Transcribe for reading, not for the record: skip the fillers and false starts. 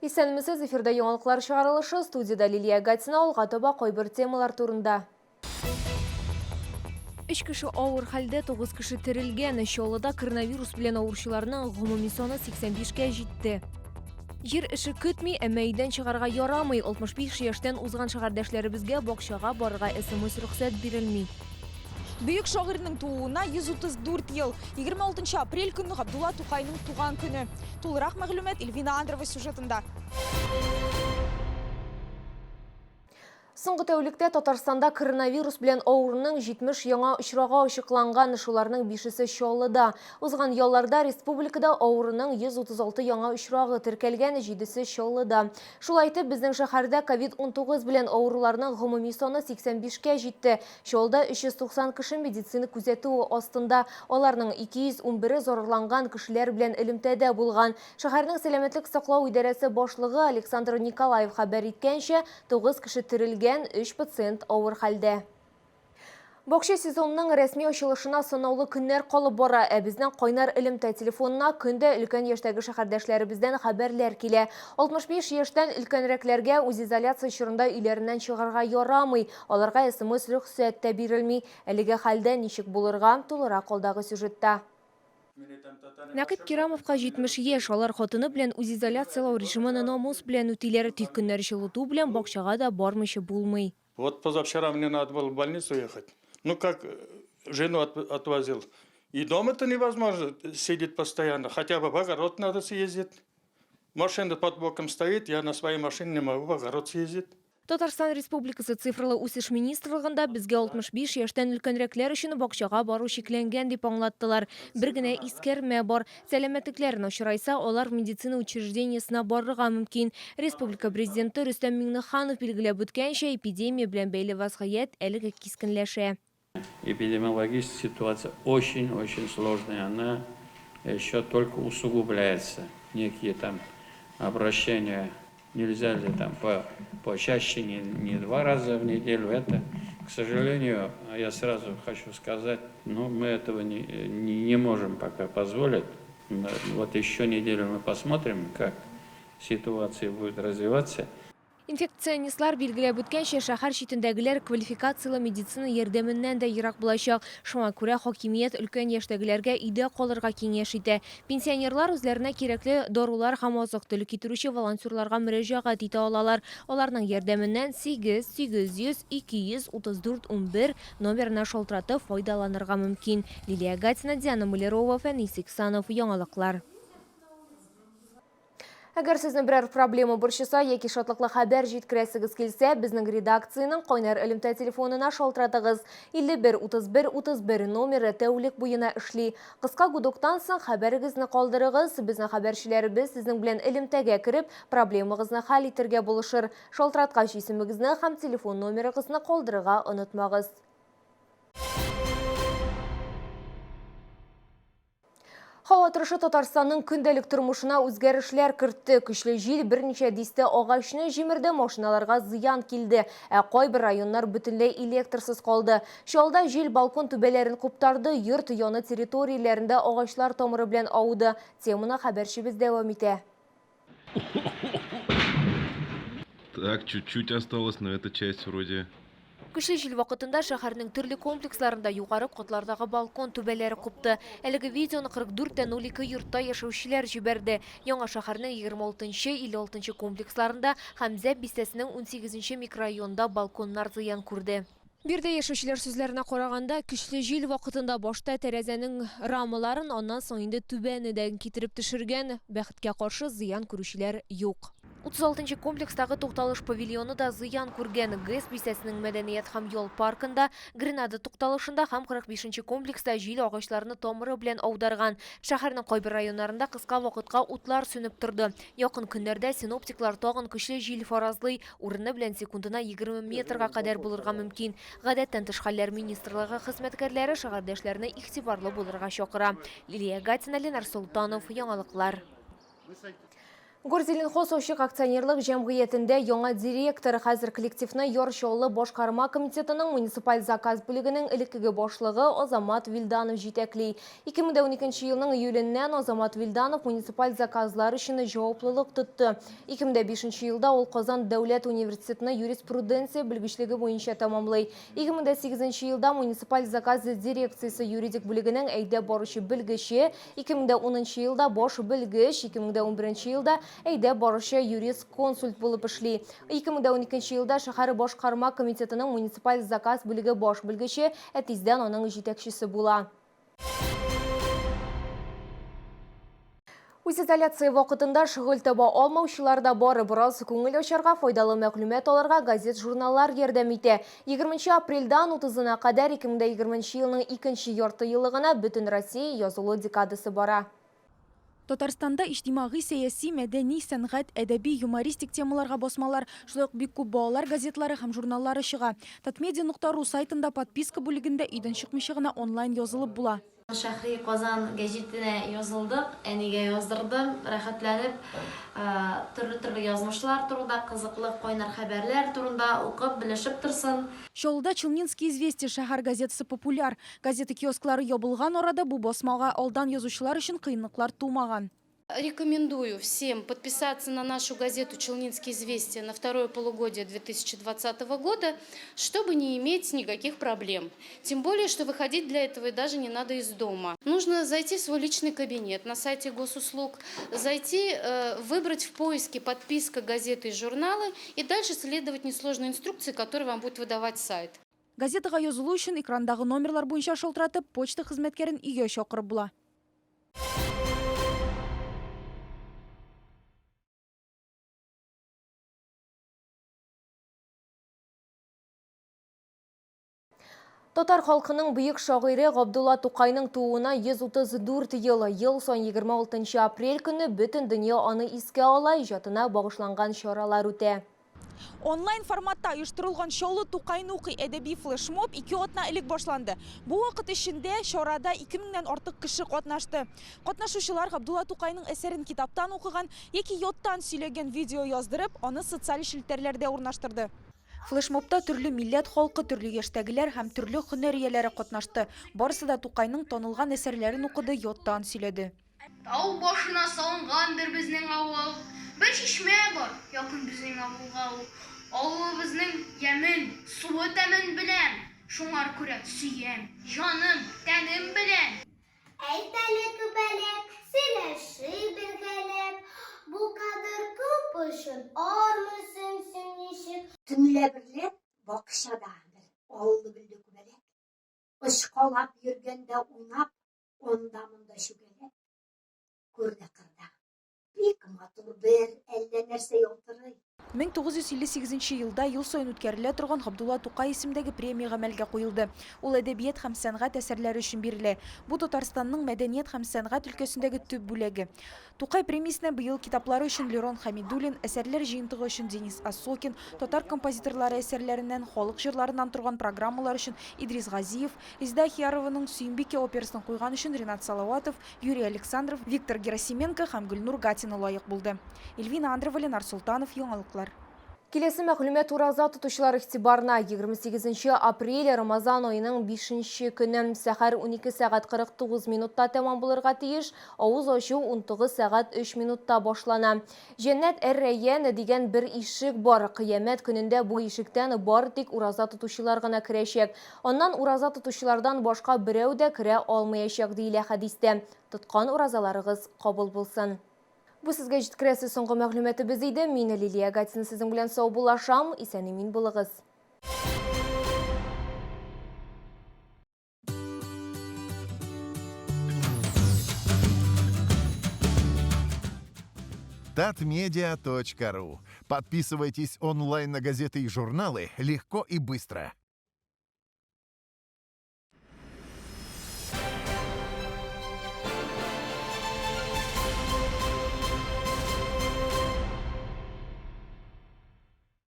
Исәнмесез, эфирда яңалыклар чыгарылышы, студияда Лилия Гатина, алга таба койбір темалар турында. 3 кеше авыр хәлдә, 9 кеше терелгән. Чаллыда коронавирус белән авыручыларның гомуми саны 85-кә җитте. Җир эше көтми, әмма өйдән чыгарга ярамый. 65 яшьтән узган шәһәрдәшләребезгә бакчага барырга СМС рөхсәт бирелми. Бүйік шағырының туына 134 ел. 26 апрель күні Ғабдулла Тукайның туған күні. Толырақ мәгълүмат Эльвина Андрова сюжетында. Соңгы тәүлектә Татарстанда коронавирус белән авыруның 70 яңа очрагы ачыкланган, шуларның 5-се Чаллыда. Узган елларда республикада авыруның 136 яңа очрагы теркәлгән, 7-се Чаллыда. Шулай итеп, безнең шәһәрдә COVID-19 белән авыруларның гомуми саны 85-кә җитте. Чаллыда 390 кеше медицина күзәтүе астында, аларның 211-е зарарланган кешеләр белән элемтәдә булган. Шәһәрнең сәламәтлек саклау идарәсе башлыгы Александр Николаев хәбәр иткәнчә, 9 кеше терелгән, 3 пациент авыр хәлдә. Бакча сезонының рәсми ачылышына санаулы көннәр калып бара, безнең кайнар элемтә телефонына көндә өлкән яшьтәге шәһәрдәшләребездән хәбәрләр килә. 65 яшьтән өлкәнрәкләргә үз изоляция чорында өйләреннән чыгарга ярамый, аларга СМС рөхсәт тә бирелми. Әлеге хәлдә ничек булырга, тулырак алдагы сюжетта. Нәкыйп Кирамовка 70 яшь, алар хатыны белән үз изоляциялау режимын намус белән үтиләр, тик көннәр җылыту белән бакчага да бармыйча булмый. Вот позавчера мне надо было в больницу ехать. Ну как жену отвозил. И дома-то невозможно сидеть постоянно. Хотя бы в огород надо съездить. Машина под боком стоит, я на своей машине не могу в огород съездить. Татарстан Республикасы цифрлы үсеш министрлыгында безгә 65 яшьтән өлкәнрәкләр өчен бакчага бару шикләнгән дип аңлаттылар. Бер генә искәрмә бар. Сәламәтлекләрен очрайса, алар медицина учреждениесына барырга мөмкин. Республика президенты Рөстәм Миңнеханов билгеләп үткәнчә, эпидемия белән бәйле вазгыять әлегә кискенләшә. Эпидемиологическая ситуация очень-очень сложная. Она еще только усугубляется. Некие там обращения. Нельзя ли там почаще, не 2 раза в неделю. Это, к сожалению, я сразу хочу сказать, но мы этого не можем пока позволить. Вот еще неделю мы посмотрим, как ситуация будет развиваться. Инфекционистлар билгеләп үткәнчә, шәһәр читендәгеләр квалификациялы медицина ярдәменнән дә ерак булачак. Шуңа күрә хакимият өлкән яшьтәгеләргә өйдә калырга киңәш итә. Пенсионерлар үзләренә кирәкле дарулар һәм азык-төлек китерүче волонтерларга мөрәҗәгать итә алалар. Аларның ярдәменнән 8-800-234-11 номерына шалтыратып файдаланырга мөмкин. Лилия Гатина, Диана Малярова, Фәнис Иксанов, яңалыклар. Әгәр сезне берәр проблема борчыса, яки шатлыклы хәбәр җиткерәсегез килсә, безнең редакцияның кайнар элемтә телефонына шалтыратыгыз. 51-31-31 номеры тәүлек буена эшли. Кыска гудоктан соң хәбәрегезне калдырыгыз, безнең хәбәрчеләребез сезнең белән элемтәгә кереп, проблемагызны хәл итәргә булышыр. Шалтыраткач исемегезне һәм телефон номерыгызны калдырырга онытмагыз. Һава торышы Татарстанның көндәлек тормышына үзгәрешләр кертте. Көчле җил берничә дистә агачны җимерде, машиналарга зыян килде. Кайбер районнар бөтенләй электрсыз калды. Чаллыда җил балкон түбәләрен куптарды, йорт яны территорияләрендә агачлар тамыры белән ауды. Теманы хәбәрчебез дәвам итә. Так, чуть-чуть осталось, но эта часть вроде... Көчле җил вакытында шәһәрнең төрле комплексларында югары катлардагы балкон түбәләре купты. Әлеге видеоны 44-02 йортта яшәүчеләр җибәрде. Яңа шәһәрнең 26-56 комплексларында һәм Зәп бистәсенең 18 микрорайонда балконнар зыян күрде. Бирдә яшәүчеләр сүзләренә караганда, көчле җил вакытында башта тәрәзәнең рамаларын, аннан соң инде түбәнедән китереп төшергән. Бәхеткә каршы зыян күрүчеләр юк. 36 комплекстагы тукталыш павильоны да зыян күргән. ГЭС бистәсенең мәдәният һәм ял паркында, Гренада тукталышында һәм 45 комплекста җил агачларны тамыры белән аударган. Шәһәрнең кайбер районнарында кыска вакытка утлар сүнеп торды. Якын көннәрдә синоптиклар тагын көчле җил фаразлый, урыны белән секундына 20 метрга кадәр булырга мөмкин. Гадәттән тыш хәлләр министрлыгы хезмәткәрләре шәһәрдәшләрне игътибарлы булырга чакыра. Лилия Гатина, Ленар Султанов, яңалыклар. Горзеленхоз Ошық акционерлік жәмғиетінде яңа директор хәзір коллективны Йоршолы Бошқарма комитетінің муниципаль заказ бүлігінің ілікігі бошлығы Озамат Вилданов жетеклей. 2012 елінің июленнен Озамат Вилданов муниципаль заказлар үшін жауаплылық тұтты. 2005 елда ол Қозан Дәулет университетінің юриспруденция білгішлігі бойынша тамамлай. 2008 елда муниципаль заказ дирекциясы юридик бүлігінің әйде борушы білгіші, 2010 елда бош білгіш, 2011 елда әйде барышы юрист консульт болып ішли. 2012 елда шахары Бошқарма комитетінің муниципаль заказ бүлігі бош білгіші әтізден оның жетекшісі була. Изоляция вақытында шұғыл таба алмаушыларда бары біраз көңіл ашарға файдалы мәғлумет оларға газет-журналар ердемейте. 20 апрельдан 30-на қадар 2020 елінің 2-ші ярты елігіна бүтін Россия язылы декадысы бара. Татарстанда иштимагый, саяси, мәдәни, сәнгать, әдәби, юмористик темаларға босмалар, шулай ук бик күп балалар газетлары һәм журналлары чыга. Tatmedia.ru сайтында подписка бүлегендә идән чыкмыйча гына онлайн язылып була. Шәһри Казан гәҗитенә язылдык, әнигә яздырдым, рәхәтләнеп, төрле язмышлар турында, кызыклы кайнар хәбәрләр турында укып, белешеп торсын. Чаллыда Челнинский известия шәһәр газетасы популяр. Газета киосклары ябылган арада бу басмага алдан язучылар өчен кыенлыклар тумаган. Рекомендую всем подписаться на нашу газету «Челнинские известия» на второе полугодие 2020 года, чтобы не иметь никаких проблем. Тем более, что выходить для этого и даже не надо из дома. Нужно зайти в свой личный кабинет на сайте госуслуг, зайти, выбрать в поиске подписка газеты и журналы и дальше следовать несложной инструкции, которую вам будет выдавать сайт. Газетага язылу өчен экрандагы номерлар буенча шалтыратып, почта хезмәткәрен өйгә чакырып була. Татар халқының бүйік шағиры Ғабдулла Тукайның туына 134 ел сон 26 апрель күні бүтін дүние аны иске алай жатына бағышланған шаралар үте. Онлайн форматта оештырылган Чаллы Тукайны укый әдәби флешмоб 2 атна элек башланды. Бу вакыт эчендә чарада 2000дән артык кеше катнашты. Катнашучылар Ғабдулла Тукайның әсәрен китаптан укыган яки яттан сөйләгән видео яздырып, аны социаль челтәрләрдә урнаштырды. Флешмобта төрле милләт халкы, төрле яшьтәгеләр һәм төрле һөнәр ияләре катнашты. Барысы да Тукайның танылган әсәрләрен укыды, яттан сөйләде. Тау башына салынгандыр безнең авыл. Бер чишмә бар, якын безнең авылга ул. Авылыбызның ямен, суы тәмен белән. Шуңар күрә сөям, җаным, тәнем белән. Әйтәле күбәләк, сөйләши бергәләп. Бу кадәр күп өчен армысың син ничек? Төнлә берләп бакчада бер авылы билде күбәләк. Ышкалап йөргәндә уйнап, онда-монда шүгәләп. Күрдә кырда. Бик матур бер әллә нәрсә ялтырый. 1958 елда ел сайын үткәрелә торган Ғабдулла Тукай исемдәге премия гамәлгә куелды. Ул әдәбият һәм сәнгать әсәрләре өчен бирелә. Бу Татарстанның мәдәният һәм сәнгать өлкәсендәге төп бүләге. Тукай премиясенә быел китаплары өчен Лерон Хамидуллин, әсәрләр җыентыгы өчен Денис Осокин, татар композиторлары әсәрләреннән, халык җырларыннан торган программалар өчен Идрис Газиев, Изда Хиярованың Сөембике операсын куйган өчен Ринат Салаватов, Юрий Александров, Виктор Герасименко һәм Гөлнур Гатина лаек булды. Эльвина Андрова, Ленар Султанов, яңалыклар. Келесі мәгълүмат ураза тотучылар игътибарына 28 апрель Рамазан айының 5-ші көне сәхәр 12 сәгать 49 минутта тәмам булырга тиеш, авыз ачу 19 сәгать 3 минутта башлана. Җәннәт әр-рәйян дигән бер ишек бар. Кыямәт көнендә бу ишектән бар тик ураза тотучылар гына керәчәк. Аннан ураза тотучылардан башка берәү дә керә алмаячак диелә хәдистә. Тоткан уразаларыгыз кабул булсын. Бу сезгә җиткерәсе соңгы мәгълүматыбыз иде. Мин Лилия Гатина сезнең белән сау булашам. Исән-имин булыгыз. Tatmedia.ru. Подписывайтесь онлайн на газеты и журналы легко и быстро.